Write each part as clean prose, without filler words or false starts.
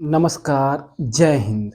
नमस्कार, जय हिंद।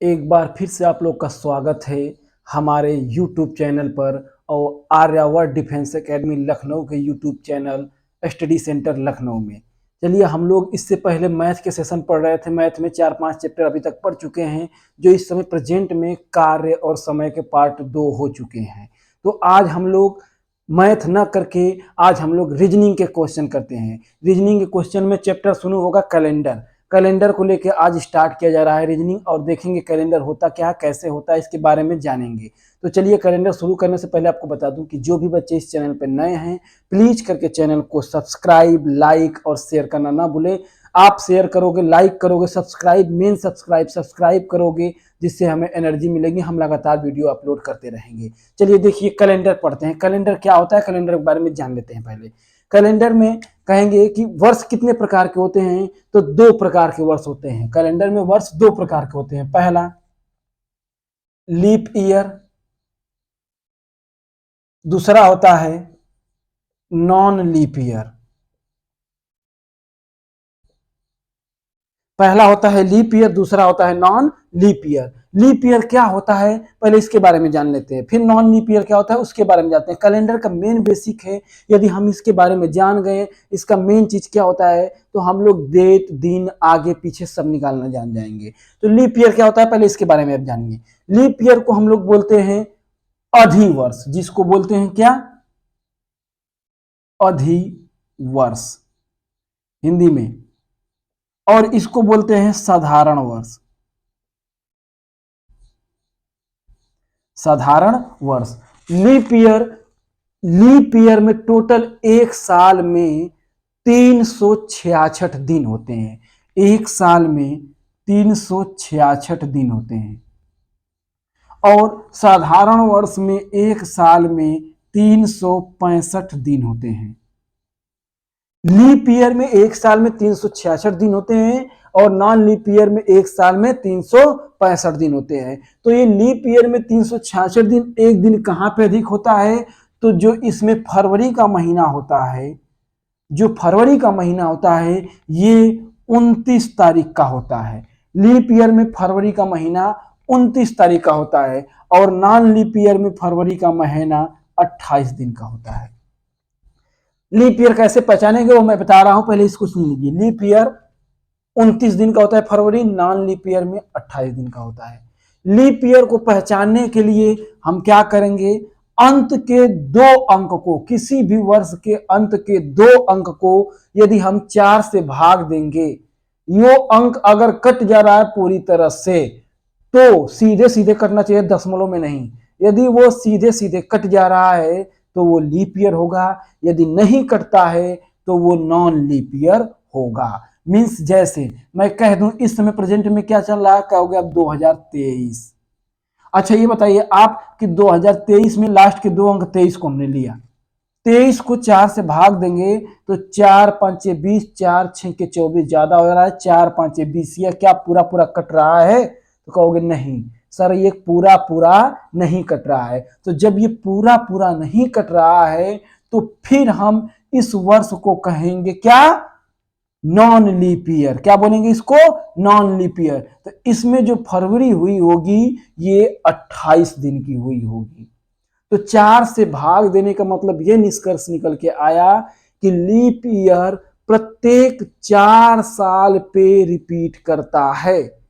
एक बार फिर से आप लोग का स्वागत है हमारे यूट्यूब चैनल पर और आर्यावर्त डिफेंस एकेडमी लखनऊ के YouTube channel study centre Lucknow में। चलिए, हम लोग इससे पहले मैथ के सेशन पढ़ रहे थे। मैथ में 4-5 चैप्टर अभी तक पढ़ चुके हैं, जो इस समय प्रेजेंट में कार्य और समय के पार्ट 2 हो चुके हैं। तो आज हम लोग मैथ न करके आज हम लोग रीजनिंग के क्वेश्चन करते हैं। रीजनिंग के क्वेश्चन में चैप्टर शुरू होगा कैलेंडर। कैलेंडर को लेकर आज स्टार्ट किया जा रहा है रीजनिंग, और देखेंगे कैलेंडर होता क्या है, कैसे होता है, इसके बारे में जानेंगे। तो चलिए, कैलेंडर शुरू करने से पहले आपको बता दूं कि जो भी बच्चे इस चैनल पर नए हैं, प्लीज करके चैनल को सब्सक्राइब, लाइक और शेयर करना ना भूलें। आप शेयर करोगे, लाइक करोगे, सब्सक्राइब करोगे, जिससे हमें एनर्जी मिलेगी, हम लगातार वीडियो अपलोड करते रहेंगे। चलिए देखिए, कैलेंडर पढ़ते हैं। कैलेंडर क्या होता है, कैलेंडर के बारे में जान लेते हैं पहले। कैलेंडर में कहेंगे कि वर्ष कितने प्रकार के होते हैं, तो 2 प्रकार के वर्ष होते हैं। कैलेंडर में वर्ष 2 प्रकार के होते हैं। पहला लीप ईयर, दूसरा होता है नॉन लीप ईयर। पहला होता है लीप ईयर, दूसरा होता है non leap year. Leap year क्या होता है, पहले इसके बारे में जान लेते हैं, फिर नॉन लीप ईयर क्या होता है उसके बारे में जानते हैं। कैलेंडर का मेन बेसिक है, यदि हम इसके बारे में जान गए, इसका मेन चीज क्या होता है, तो हम लोग डेट, दिन, आगे पीछे सब निकालना जान जाएंगे। तो लीप ईयर क्या होता है, पहले इसके बारे में अब जानिए। लीप ईयर को हम लोग बोलते हैं अधिवर्ष, जिसको बोलते हैं क्या, अधिवर्ष हिंदी में, और इसको बोलते हैं साधारण वर्ष। साधारण वर्ष। लीप ईयर, लीप ईयर में टोटल एक साल में 366 दिन होते हैं। एक साल में 366 दिन होते हैं। और साधारण वर्ष में एक साल में 365 दिन होते हैं। लीप ईयर में एक साल में 366 दिन होते हैं, और नॉन लीप ईयर में एक साल में 365 दिन होते हैं। तो ये लीप ईयर में 366 दिन, एक दिन कहां पे अधिक होता है, तो जो इसमें फरवरी का महीना होता है, जो फरवरी का महीना होता है, ये 29 तारीख का होता है। लीप ईयर में फरवरी का महीना 29 तारीख का होता है, और नॉन लीप ईयर में फरवरी का महीना 28 दिन का होता है। लीप ईयर कैसे पहचानेंगे वो मैं बता रहा हूं, पहले इसको सुन लीजिए। लीप ईयर 29 दिन का होता है फरवरी, नॉन लीप ईयर में 28 दिन का होता है। लीप ईयर को पहचानने के लिए हम क्या करेंगे, अंत के 2 अंक को, किसी भी वर्ष के अंत के 2 अंक को यदि हम 4 से भाग देंगे, यो अंक अगर कट जा रहा है पूरी तरह से, तो सीधे सीधे कटना चाहिए, दशमलव में नहीं। यदि वो सीधे सीधे कट जा रहा है तो वो लीप ईयर होगा, यदि नहीं कटता है तो वो नॉन लीप ईयर होगा। मींस जैसे मैं कह दूं इस समय प्रेजेंट में क्या चल रहा है, कहोगे अब 2023। अच्छा ये बताइए आप कि 2023 में लास्ट के 2 अंक 23 को हमने लिया, 23 को 4 से भाग देंगे तो 4 5 20, 4 6 के 24 ज्यादा हो रहा है, 4 5 20, यह क्या पूरा पूरा कट रहा है, तो कहोगे नहीं सर ये पूरा पूरा नहीं कट रहा है। तो जब ये पूरा पूरा नहीं कट रहा है तो फिर हम इस वर्ष को कहेंगे क्या, नॉन लीप ईयर। क्या बोलेंगे इसको, नॉन लीप ईयर। तो इसमें जो फरवरी हुई होगी ये 28 दिन की हुई होगी। तो 4 से भाग देने का मतलब ये निष्कर्ष निकल के आया कि लीप ईयर प्रत्येक 4 साल पे रिपीट करता है।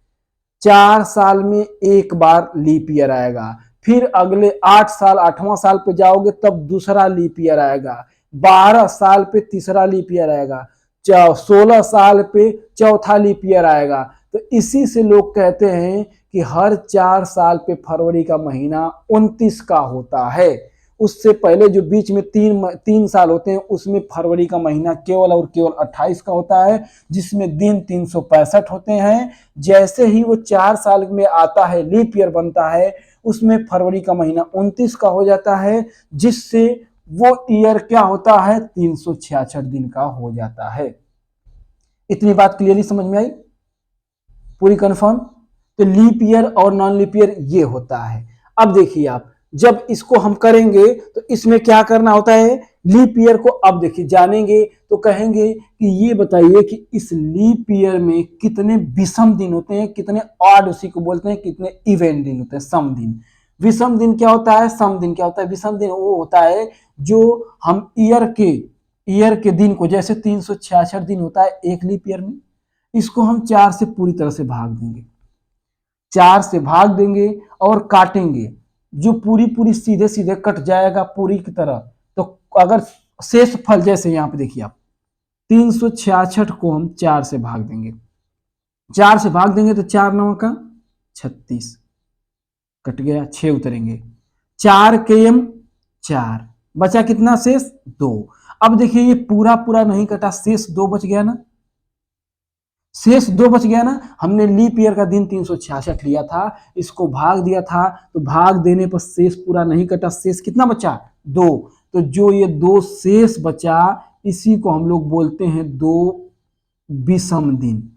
4 साल में एक बार लीप ईयर आएगा, फिर अगले 8 साल, 8वां साल पे जाओगे तब दूसरा लीप ईयर आएगा, 12 साल पे तीसरा लीप ईयर आएगा, 16 साल पे चौथा लीप ईयर आएगा। तो इसी से लोग कहते हैं कि हर 4 साल पे फरवरी का महीना 29 का होता है। उससे पहले जो बीच में तीन साल होते हैं उसमें फरवरी का महीना केवल और केवल 28 का होता है, जिसमें दिन 365 होते हैं। जैसे ही वो 4 साल में आता है, लीप ईयर बनता है, उसमें फरवरी का महीना 29 का हो जाता है, जिससे वो ईयर क्या होता है, 366 दिन का हो जाता है। इतनी बात क्लियरली समझ में आई, पूरी कंफर्म। तो लीप ईयर और नॉन लीप ईयर ये होता है। अब देखिए आप, जब इसको हम करेंगे तो इसमें क्या करना होता है, लीप ईयर को अब देखिए जानेंगे तो कहेंगे कि ये बताइए कि इस लीप ईयर में कितने विषम दिन होते हैं, कितने ऑड उसी को बोलते हैं, कितने इवन दिन होते हैं, सम दिन। विषम दिन क्या होता है, सम दिन क्या होता है? विषम दिन वो होता है जो हम ईयर के दिन को, जैसे 366 दिन होता है एक लीप ईयर में, इसको हम 4 से पूरी तरह से भाग देंगे, 4 से भाग देंगे और काटेंगे, जो पूरी पूरी सीधे सीधे कट जाएगा पूरी की तरह। तो अगर शेष फल, जैसे यहाँ पे देखिए आप 366 को हम 4 से भाग देंगे, 4 से भाग देंगे तो 4 9 का 36, कट गया, 6 उतरेंगे, 4 के एम 4, बचा कितना शेष 2। अब देखिए ये पूरा पूरा नहीं कटा, शेष 2 बच गया ना, शेष 2 बच गया ना। हमने लीप ईयर का दिन 366 लिया था, इसको भाग दिया था, तो भाग देने पर शेष पूरा नहीं कटा, शेष कितना बचा 2। तो जो ये 2 शेष बचा, इसी को हम लोग बोलते हैं 2 विषम दिन,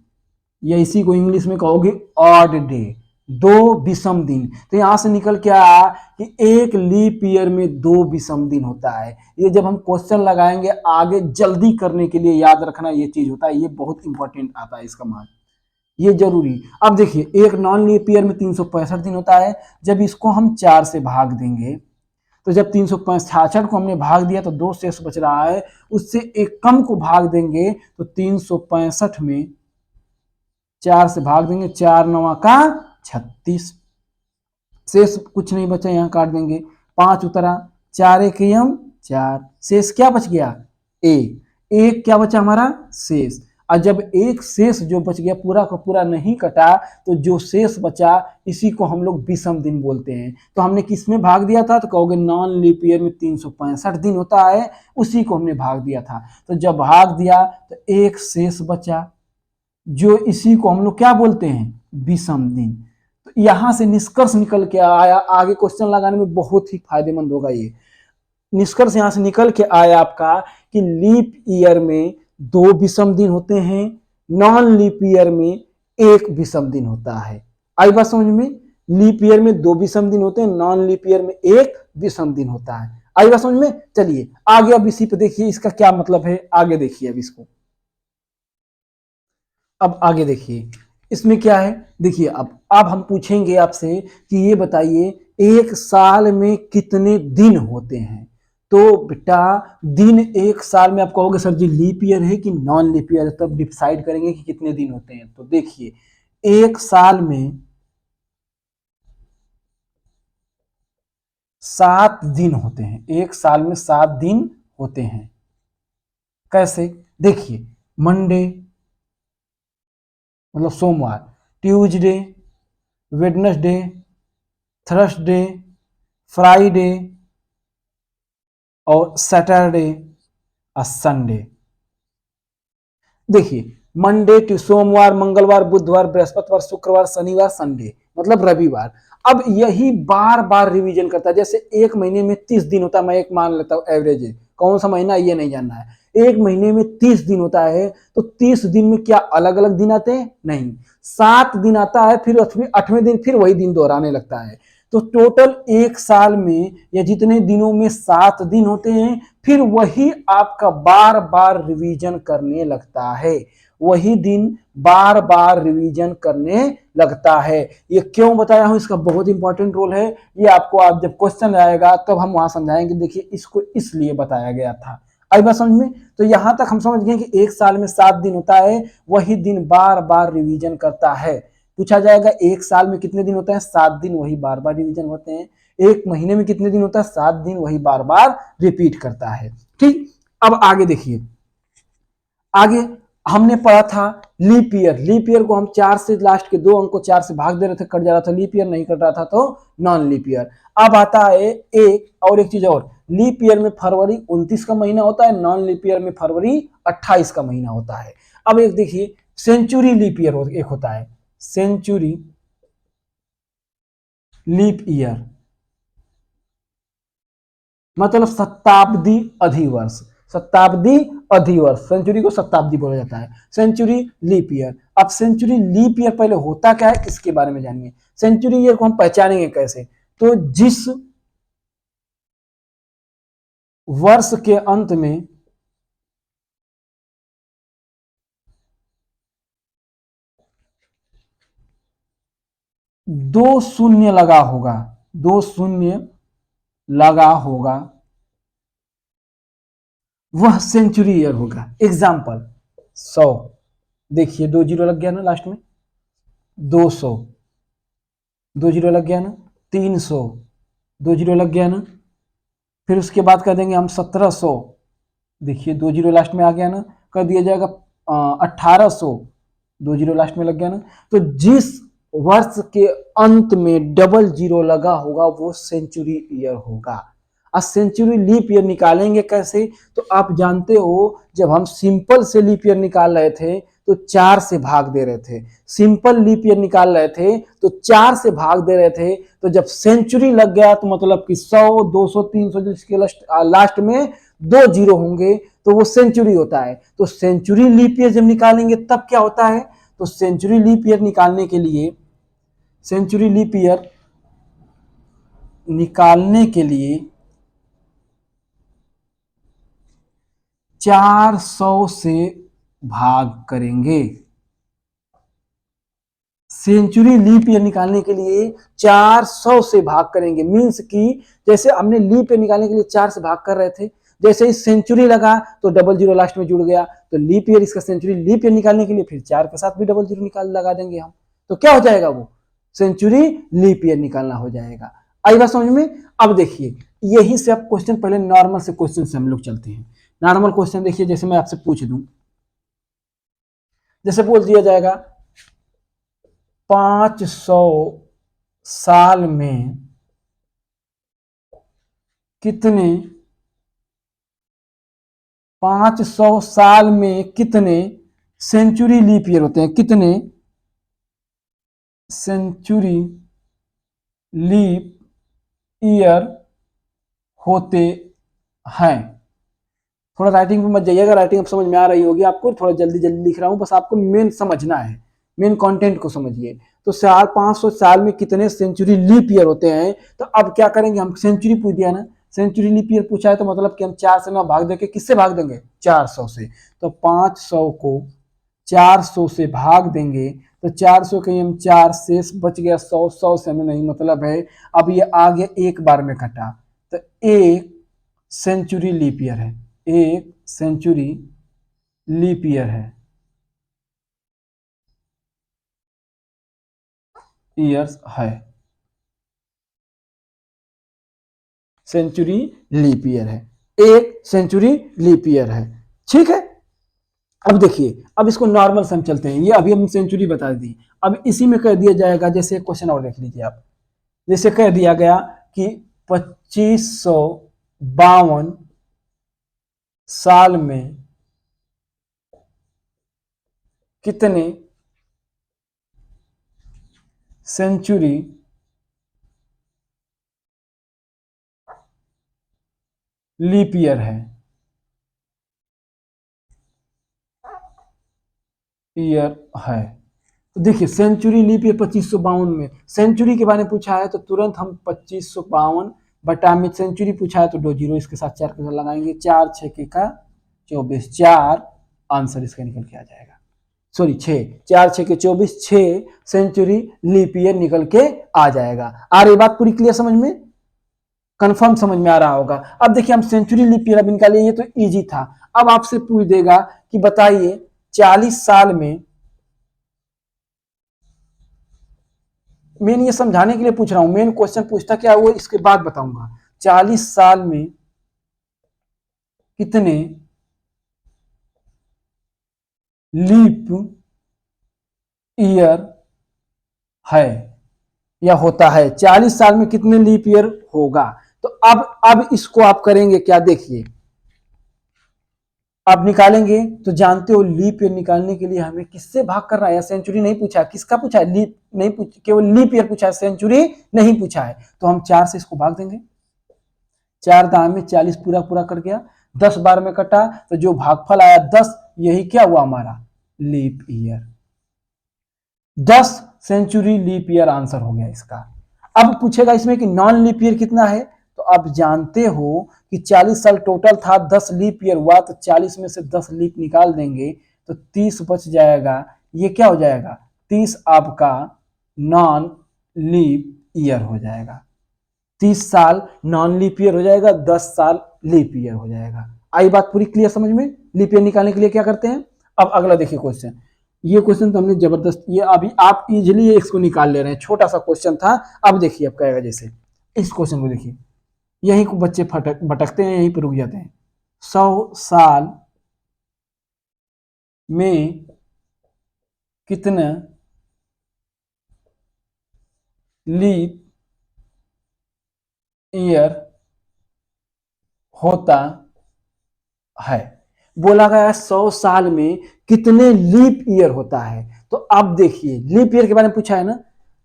या इसी को इंग्लिश में कहोगे ऑड डे, 2 विषम दिन। तो यहां से निकल के आया कि एक लीप ईयर में 2 विषम दिन होता है। ये जब हम क्वेश्चन लगाएंगे आगे जल्दी करने के लिए याद रखना ये चीज होता है, ये बहुत इंपॉर्टेंट आता है इसका मान, ये जरूरी। अब देखिए एक नॉन लीप ईयर में 365 दिन होता है, जब इसको हम 4 से भाग देंगे, तो जब 365 को हमने भाग दिया तो 2 शेष बच रहा है, उससे एक कम को भाग देंगे तो 365 में 4 से भाग देंगे, 4 9 का 36, शेष कुछ नहीं बचा, यहां काट देंगे, 5 उतरा, 4 एक एम 4, शेष क्या बच गया एक क्या बचा हमारा शेष। और जब एक शेष जो बच गया पूरा का पूरा नहीं कटा, तो जो शेष बचा इसी को हम लोग विषम दिन बोलते हैं। तो हमने किस में भाग दिया था, तो कहोगे नॉन लीप ईयर में 365 दिन होता है, उसी को हमने भाग दिया था। तो जब भाग दिया तो एक शेष बचा, जो इसी को हम लोग क्या बोलते हैं, विषम दिन। तो यहां से निष्कर्ष निकल के आया, आगे क्वेश्चन लगाने में बहुत ही फायदेमंद होगा ये निष्कर्ष, यहां से निकल के आया आपका कि लीप ईयर में 2 विषम दिन होते हैं, नॉन लीप ईयर में 1 विषम दिन होता है। आई बात समझ में, लीप ईयर में 2 विषम दिन होते हैं, नॉन लीप ईयर में 1 विषम दिन होता है। आई बात समझ में। चलिए आगे अब इसी पे देखिए इसका क्या मतलब है, आगे देखिए अब इसको, अब आगे देखिए इसमें क्या है। देखिए अब हम पूछेंगे आपसे कि ये बताइए एक साल में कितने दिन होते हैं। तो बेटा दिन एक साल में आप कहोगे सर जी लीप ईयर है कि नॉन लीप ईयर है, तब डिसाइड करेंगे कि कितने दिन होते हैं। तो देखिए एक साल में 7 दिन होते हैं, एक साल में 7 दिन होते हैं। कैसे, देखिए मंडे मतलब सोमवार, ट्यूसडे, वेडनेसडे, थर्सडे, फ्राइडे और सैटरडे और संडे। देखिए मंडे टू सोमवार, मंगलवार, बुधवार, बृहस्पतिवार, शुक्रवार, शनिवार, संडे मतलब रविवार। अब यही बार बार रिवीजन करता है, जैसे एक महीने में 30 दिन होता है, मैं एक मान लेता हूं एवरेज है, कौन सा महीना ये नहीं जानना है। एक महीने में 30 दिन होता है, तो 30 दिन में क्या अलग अलग दिन आते हैं, नहीं, 7 दिन आता है, फिर 8वें दिन फिर वही दिन दोहराने लगता है। तो टोटल एक साल में या जितने दिनों में 7 दिन होते हैं, फिर वही आपका बार बार रिवीजन करने लगता है, वही दिन बार बार रिवीजन करने लगता है। ये क्यों बताया हूं, इसका बहुत इंपॉर्टेंट रोल है, ये आपको आप जब क्वेश्चन आएगा तब तो हम वहां समझाएंगे। देखिए इसको इसलिए बताया गया था, आई बात समझ में। तो यहां तक हम समझ गए कि एक साल में 7 दिन होता है, वही दिन बार बार रिवीजन करता है। पूछा जाएगा एक साल में कितने दिन होते हैं, 7 दिन, वही बार बार रिवीजन होते हैं। एक महीने में कितने दिन होता है, 7 दिन, वही बार बार रिपीट करता है। ठीक, अब आगे देखिए, आगे हमने पढ़ा था लीप ईयर। लीप ईयर को हम 4 से लास्ट के 2 अंक को 4 से भाग दे रहे थे, कट जा रहा था, लीप ईयर नहीं कट रहा था तो नॉन लीप ईयर। अब आता है एक चीज और, लीप ईयर में फरवरी 29 का महीना होता है, नॉन लीप ईयर में फरवरी 28 का महीना होता है। अब एक देखिए सेंचुरी लीप ईयर एक होता है, सेंचुरी लीप ईयर मतलब शताब्दी अधिवर्ष, शताब्दी अधिवर्ष, सेंचुरी को शताब्दी बोला जाता है, सेंचुरी लीप ईयर। अब सेंचुरी लीप ईयर पहले होता क्या है इसके बारे में जानिए। सेंचुरी ईयर को हम पहचानेंगे कैसे, तो जिस वर्ष के अंत में दो शून्य लगा होगा, दो शून्य लगा होगा, वह सेंचुरी ईयर होगा। एग्जाम्पल 100, देखिए 2 जीरो लग गया ना लास्ट में, 200, 2 जीरो लग गया ना, 300, 2 जीरो लग गया ना, फिर उसके बाद कर देंगे हम 1700, देखिए 2 जीरो लास्ट में आ गया ना, कर दिया जाएगा 1800, 2 जीरो लास्ट में लग गया ना। तो जिस वर्ष के अंत में डबल जीरो लगा होगा वो सेंचुरी ईयर होगा। अब सेंचुरी लीप ईयर निकालेंगे कैसे, तो आप जानते हो जब हम सिंपल से लीप ईयर निकाल रहे थे तो 4 से भाग दे रहे थे, सिंपल लीप ईयर निकाल रहे थे तो 4 से भाग दे रहे थे। तो जब सेंचुरी लग गया तो मतलब कि 100, 200, 300 जिसके लास्ट में 2 जीरो होंगे तो वो सेंचुरी होता है। तो सेंचुरी लीप ईयर जब निकालेंगे तब क्या होता है, तो सेंचुरी लीप ईयर निकालने के लिए, सेंचुरी लीप ईयर निकालने के लिए 400 से भाग करेंगे। सेंचुरी लीप ईयर निकालने के लिए 400 से भाग करेंगे, मीन्स कि जैसे हमने लीप ईयर निकालने के लिए 4 से भाग कर रहे थे, जैसे ही सेंचुरी लगा तो डबल जीरो लास्ट में जुड़ गया, तो लीप ईयर इसका सेंचुरी लीप ईयर निकालने के लिए फिर 4 के साथ भी डबल जीरो निकाल लगा देंगे हम, तो क्या हो जाएगा, वो सेंचुरी लीप ईयर निकालना हो जाएगा। आई बात समझ में। अब देखिए यही से आप क्वेश्चन, पहले नॉर्मल से क्वेश्चन से हम लोग चलते हैं। नॉर्मल क्वेश्चन देखिए, जैसे मैं आपसे पूछ दूं, जैसे बोल दिया जाएगा 500 साल में कितने, 500 साल में कितने सेंचुरी लीप ईयर होते हैं, कितने सेंचुरी लीप ईयर होते हैं। थोड़ा राइटिंग पे मत जाइएगा, राइटिंग अब समझ में आ रही होगी आपको, थोड़ा जल्दी जल्दी लिख रहा हूं, बस आपको मेन समझना है, मेन कंटेंट को समझिए। तो 500 साल में कितने सेंचुरी लीप ईयर होते हैं, तो अब क्या करेंगे, हम सेंचुरी पूछ दिया ना, सेंचुरी लीप ईयर पूछा है तो मतलब कि हम 4 से ना भाग देके किससे भाग देंगे, 400 से। तो 500 को 400 से भाग देंगे तो 400 के हम 4 शेष बच गया 100, 100 से हमें नहीं मतलब है। अब ये आ गया एक बार में कटा, तो एक सेंचुरी लीप ईयर है, एक सेंचुरी लीप ईयर है, ईयर्स है, सेंचुरी लीप ईयर है, एक सेंचुरी लीप ईयर है। ठीक है। अब देखिए, अब इसको नॉर्मल से हम चलते हैं, ये अभी हम सेंचुरी बता दी, अब इसी में कह दिया जाएगा, जैसे क्वेश्चन और देख लीजिए आप, जैसे कह दिया गया कि 2552 साल में कितने सेंचुरी लीप ईयर है, ईयर है। तो देखिए सेंचुरी लीप ईयर 2552 में, सेंचुरी के बारे में पूछा है तो तुरंत हम 2552 बटा में सेंचुरी पूछा है तो 2 जीरो इसके साथ 4 के साथ लगाएंगे, 4 6 का 24, 4 आंसर इसका निकल के आ जाएगा, सॉरी 6, 4 6 के 24, 6 सेंचुरी लीप ईयर निकल के आ जाएगा। आ रही बात पूरी क्लियर समझ में, कंफर्म समझ में आ रहा होगा। अब देखिए हम सेंचुरी लीप ईयर अब निकालिए, ये तो इजी था। अब आपसे पूछ देगा कि बताइए 40 साल में, मेन ये समझाने के लिए पूछ रहा हूं, मेन क्वेश्चन पूछता क्या वो इसके बाद बताऊंगा। 40 साल में कितने लीप ईयर है या होता है, 40 साल में कितने लीप ईयर होगा। तो अब इसको आप करेंगे क्या, देखिए आप निकालेंगे तो जानते हो लीप ईयर निकालने के लिए हमें किससे भाग करना है, सेंचुरी नहीं पूछा, किसका पूछा है, लीप नहीं पूछ, केवल लीप ईयर पूछा है, सेंचुरी नहीं पूछा है। तो हम 4 से इसको भाग देंगे, 4 दाम में 40 पूरा पूरा कर गया, 10 बार में कटा तो जो भागफल आया 10, यही क्या हुआ हमारा leap year, 10 century leap year answer हो गया इसका। अब पूछेगा इसमें कि नॉन लीप ईयर कितना है, तो आप जानते हो कि 40 साल टोटल था, 10 लीप ईयर हुआ, तो 40 में से 10 लीप निकाल देंगे तो 30 बच जाएगा। ये क्या हो जाएगा, 30 आपका नॉन लीप ईयर हो जाएगा। 30 साल नॉन लीप ईयर हो जाएगा, 10 साल लीप ईयर हो जाएगा। आई बात पूरी क्लियर समझ में? लीप ईयर निकालने के लिए क्या करते हैं? अब अगला देखिए क्वेश्चन। ये क्वेश्चन तो हमने जबरदस्त, ये अभी आप इजिली इसको निकाल ले रहे हैं, छोटा सा क्वेश्चन था। अब देखिए अब कहेगा, जैसे इस क्वेश्चन को देखिए, यही को बच्चे भटकते हैं, यहीं पर रुक जाते हैं। 100 साल में कितना लीप ईयर होता है? बोला गया 100 साल में कितने लीप ईयर होता है। तो अब देखिए लीप ईयर के बारे में पूछा है ना,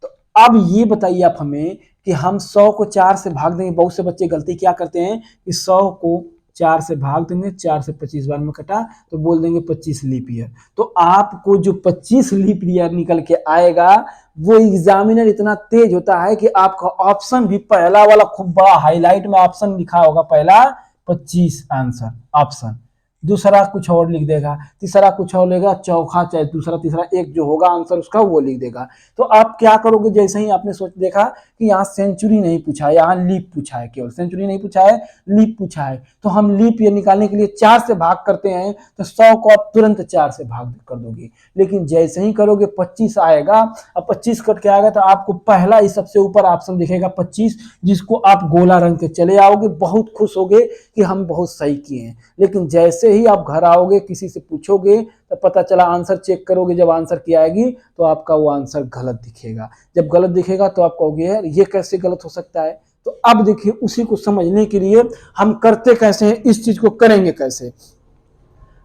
तो अब ये बताइए आप हमें कि हम 100 को 4 से भाग देंगे। बहुत से बच्चे गलती क्या करते हैं कि 100 को 4 से भाग देंगे, 4 से 25 बार में कटा तो बोल देंगे 25 लीप ईयर। तो आपको जो 25 लीप ईयर निकल के आएगा, वो एग्जामिनर इतना तेज होता है कि आपका ऑप्शन भी पहला वाला खूब बड़ा हाईलाइट में ऑप्शन लिखा होगा, पहला 25 आंसर ऑप्शन, दूसरा कुछ और लिख देगा, तीसरा कुछ और लेगा, चौथा चाहे दूसरा तीसरा एक जो होगा आंसर उसका वो लिख देगा। तो आप क्या करोगे, जैसे ही आपने सोच देखा कि यहाँ सेंचुरी नहीं पूछा है, यहाँ लीप पूछा है, केवल सेंचुरी नहीं पूछा है, लीप पूछा है, तो हम लीप ईयर निकालने के लिए 4 से भाग करते हैं, तो 100 को आप तुरंत 4 से भाग कर दोगे। लेकिन जैसे ही करोगे 25 आएगा, अब 25 कट के आएगा तो आपको पहला ही सबसे ऊपर ऑप्शन दिखेगा 25, जिसको आप गोला रंग के चले आओगे, बहुत खुश होगे कि हम बहुत सही किए हैं। लेकिन जैसे ही आप घर आओगे, किसी से पूछोगे तो पता चला आंसर चेक करोगे, जब आंसर की आएगी तो आपका वो आंसर गलत दिखेगा। जब गलत दिखेगा तो आप कहोगे यार ये कैसे गलत हो सकता है। तो अब देखिए उसी को समझने के लिए हम करते कैसे हैं, इस चीज को करेंगे कैसे।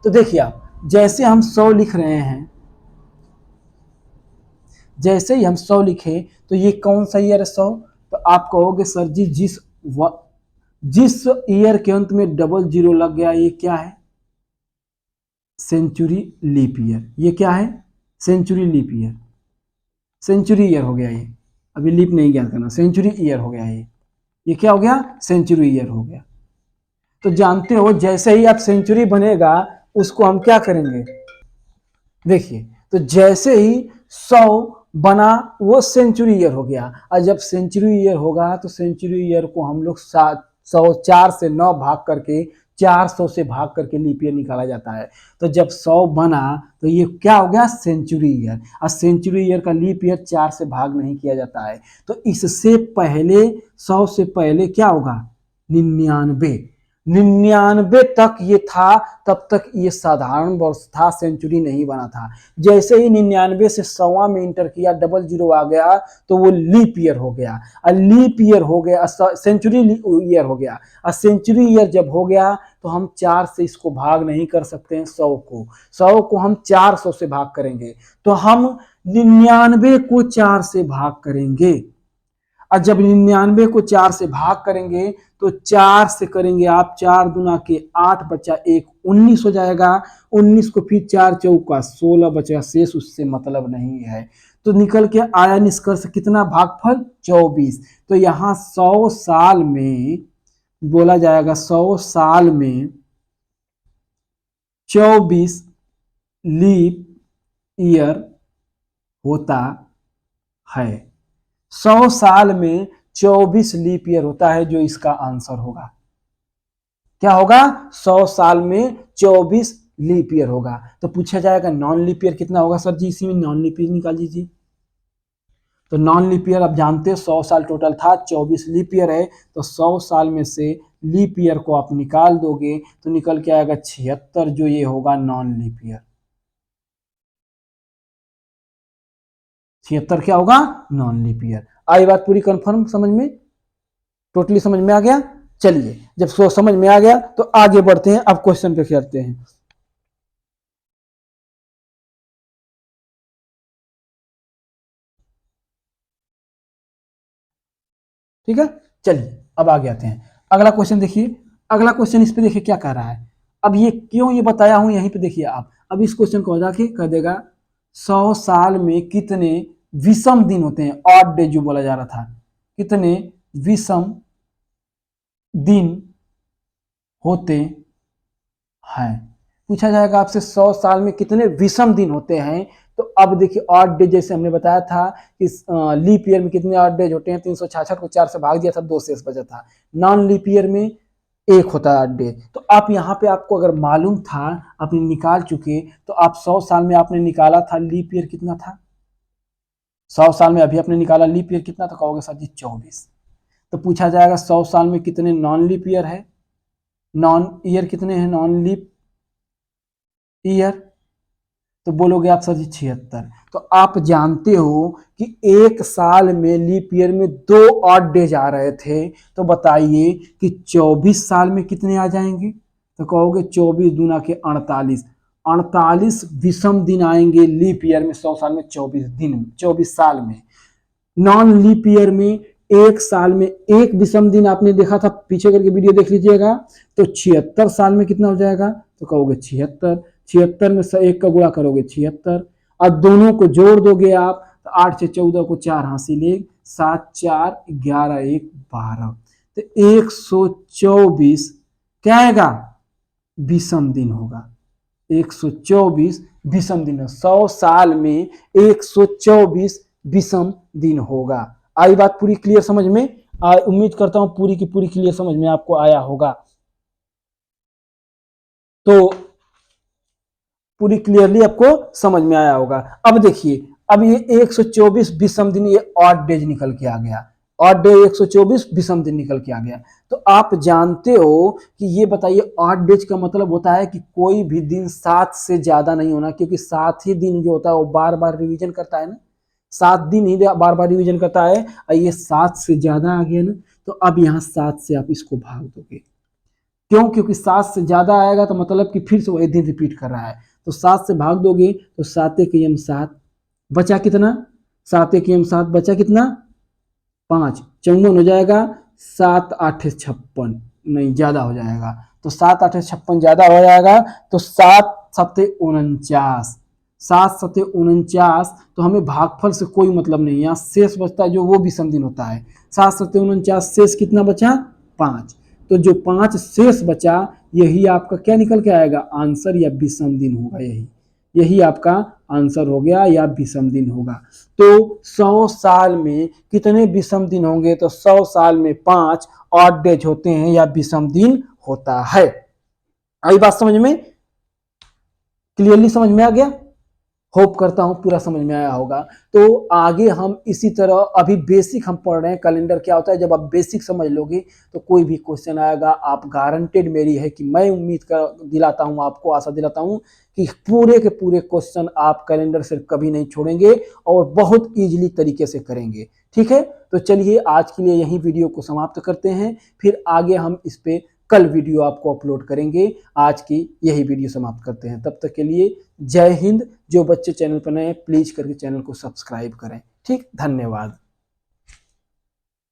तो देखिए आप, जैसे हम 100 लिख रहे हैं, जैसे ही हम 100 लिखे तो ये कौन सा ईयर है 100, तो आप कहोगे सर जी जिस ईयर के अंत में डबल जीरो लग गया ये क्या है, सेंचुरी लीप ईयर। ये क्या है, century leap year, century year हो गया ये, अभी लीप नहीं ज्ञात करना, सेंचुरी ईयर हो गया ये क्या हो गया, सेंचुरी ईयर हो गया। तो जानते हो जैसे ही आप सेंचुरी बनेगा उसको हम क्या करेंगे, देखिए तो जैसे ही 100 बना वो सेंचुरी ईयर हो गया, और जब सेंचुरी ईयर होगा तो सेंचुरी ईयर को हम लोग 4 से 9 भाग करके 400 से भाग करके लीप ईयर निकाला जाता है। तो जब 100 बना तो ये क्या हो गया, सेंचुरी ईयर, और सेंचुरी ईयर का लीप ईयर 4 से भाग नहीं किया जाता है। तो इससे पहले 100 से पहले क्या होगा, 99, 99 तक ये था, तब तक ये साधारण वर्ष था, सेंचुरी नहीं बना था। जैसे ही 99 से 100 में इंटर किया, डबल जीरो आ गया तो वो लीप ईयर हो गया, और लीप ईयर हो गया, सेंचुरी ईयर हो गया, और सेंचुरी ईयर जब हो गया तो हम 4 से इसको भाग नहीं कर सकते हैं, 100 को हम 400 से भाग करेंगे, तो हम 99 को 4 से भाग करेंगे। और जब 99 को 4 से भाग करेंगे तो 4 से करेंगे आप, 4 दूना के 8 बचा 1, 19 हो जाएगा। 19 को फिर 4 चौका 16 बचेगा, शेष उससे मतलब नहीं है। तो निकल के आया निष्कर्ष कितना, भागफल 24। तो यहाँ 100 साल में बोला जाएगा, 100 साल में 24 लीप ईयर होता है। 100 साल में 24 लीप ईयर होता है, जो इसका आंसर होगा। क्या होगा, 100 साल में 24 लीप ईयर होगा। तो पूछा जाएगा नॉन लीप ईयर कितना होगा, सर जी इसी में नॉन लीप ईयर निकाल दीजिए। तो नॉन लीप ईयर आप जानते हैं 100 साल टोटल था, 24 लीप ईयर है, तो 100 साल में से लीप ईयर को आप निकाल दोगे तो निकल के आएगा 76, जो ये होगा नॉन लीप ईयर। 76 क्या होगा, नॉन लीप ईयर। आई बात पूरी कंफर्म समझ में, टोटली समझ में आ गया। चलिए जब समझ में आ गया तो आगे बढ़ते हैं, अब क्वेश्चन पे करते हैं। ठीक है, चलिए अब आगे आते हैं। अगला क्वेश्चन देखिए, अगला क्वेश्चन इस पे देखिए क्या कह रहा है। अब ये क्यों ये बताया हूं यहीं पे देखिए आप, अब इस क्वेश्चन को हटा के कह देगा 100 साल में कितने विषम दिन होते हैं, ऑड डे जो बोला जा रहा था, कितने विषम दिन होते हैं। पूछा जाएगा आपसे 100 साल में कितने विषम दिन होते हैं। तो अब देखिए ऑड डे, जैसे हमने बताया था कि लीप ईयर में कितने ऑड डेज होते हैं, 366 को 4 से भाग दिया था, 2 शेष बचा था। नॉन लीप ईयर में एक होता है ऑड डे। तो आप यहाँ पे आपको अगर मालूम था, आपने निकाल चुके, तो आप 100 साल में आपने निकाला था लीप ईयर कितना था, 100 साल में अभी आपने निकाला लीप ईयर कितना, तो कहोगे सर जी 24। तो पूछा जाएगा 100 साल में कितने नॉन लीप ईयर है, नॉन ईयर कितने हैं, नॉन लीप ईयर, तो बोलोगे आप सर जी 76। तो आप जानते हो कि एक साल में लीप ईयर में 2 ऑड डेज आ रहे थे, तो बताइए कि 24 साल में कितने आ जाएंगे, तो कहोगे 24 दूना के 48, 48 विषम दिन आएंगे लीप ईयर में 100 साल में, 24 दिन, 24 साल में। नॉन लीप ईयर में एक साल में एक विषम दिन आपने देखा था, पीछे करके वीडियो देख लीजिएगा, तो 76 साल में कितना हो जाएगा, तो कहोगे 76, 76 में एक का गुणा करोगे 76, और दोनों को जोड़ दोगे आप, तो 8 से 14 को 4 हासिल 1, 7 4 11 1 12, तो 124 क्या आएगा, विषम दिन होगा। 124 विषम दिन, 100 साल में 124 विषम दिन होगा। आई बात पूरी क्लियर समझ में? उम्मीद करता हूं पूरी की पूरी क्लियर समझ में आपको आया होगा। तो पूरी क्लियरली आपको समझ में आया होगा। अब देखिए, अब ये 124 विषम दिन, ये ऑड डेज निकल के आ गया, ऑड डे 124 विषम दिन निकल के आ गया। तो आप जानते हो कि ये बताइए ऑड डेज का मतलब होता है कि कोई भी दिन 7 से ज्यादा नहीं होना, क्योंकि 7 ही दिन जो होता है वो बार बार रिवीजन करता है ना, 7 दिन ही बार बार रिवीजन करता है, और ये 7 से ज्यादा आ गया ना, तो अब यहाँ 7 से आप इसको भाग दोगे। क्यों? क्योंकि 7 से ज्यादा आएगा तो मतलब कि फिर से वही दिन रिपीट कर रहा है। तो 7 से भाग दोगे तो 7 के यम 7, बचा कितना, 7 के यम 7, बचा कितना 5, 54 हो जाएगा, 7 8 56, नहीं ज्यादा हो जाएगा, तो 7 8 56 ज्यादा हो जाएगा, तो 7 7 49, 7 7 49, तो हमें भागफल से कोई मतलब नहीं, यहाँ शेष बचता है जो वो विषम दिन होता है। 7 7 49, शेष कितना बचा 5, तो जो 5 शेष बचा यही आपका क्या निकल के आएगा, आंसर या विषम दिन होगा, यही आपका आंसर हो गया या विषम दिन होगा। तो 100 साल में कितने विषम दिन होंगे, तो 100 साल में 5 ऑड डेज होते हैं या विषम दिन होता है। आई बात समझ में, क्लियरली समझ में आ गया? होप करता हूं पूरा समझ में आया होगा। तो आगे हम इसी तरह, अभी बेसिक हम पढ़ रहे हैं, कैलेंडर क्या होता है। जब आप बेसिक समझ लोगे तो कोई भी क्वेश्चन आएगा, आप गारंटेड मेरी है कि मैं उम्मीद कर दिलाता हूं आपको, आशा दिलाता हूं कि पूरे के पूरे क्वेश्चन आप कैलेंडर से कभी नहीं छोड़ेंगे और बहुत ईजिली तरीके से करेंगे। ठीक है, तो चलिए आज के लिए यही वीडियो को समाप्त करते हैं, फिर आगे हम इस पे कल वीडियो आपको अपलोड करेंगे। आज की यही वीडियो समाप्त करते हैं, तब तक के लिए जय हिंद। जो बच्चे चैनल पर नए हैं प्लीज करके चैनल को सब्सक्राइब करें। ठीक, धन्यवाद।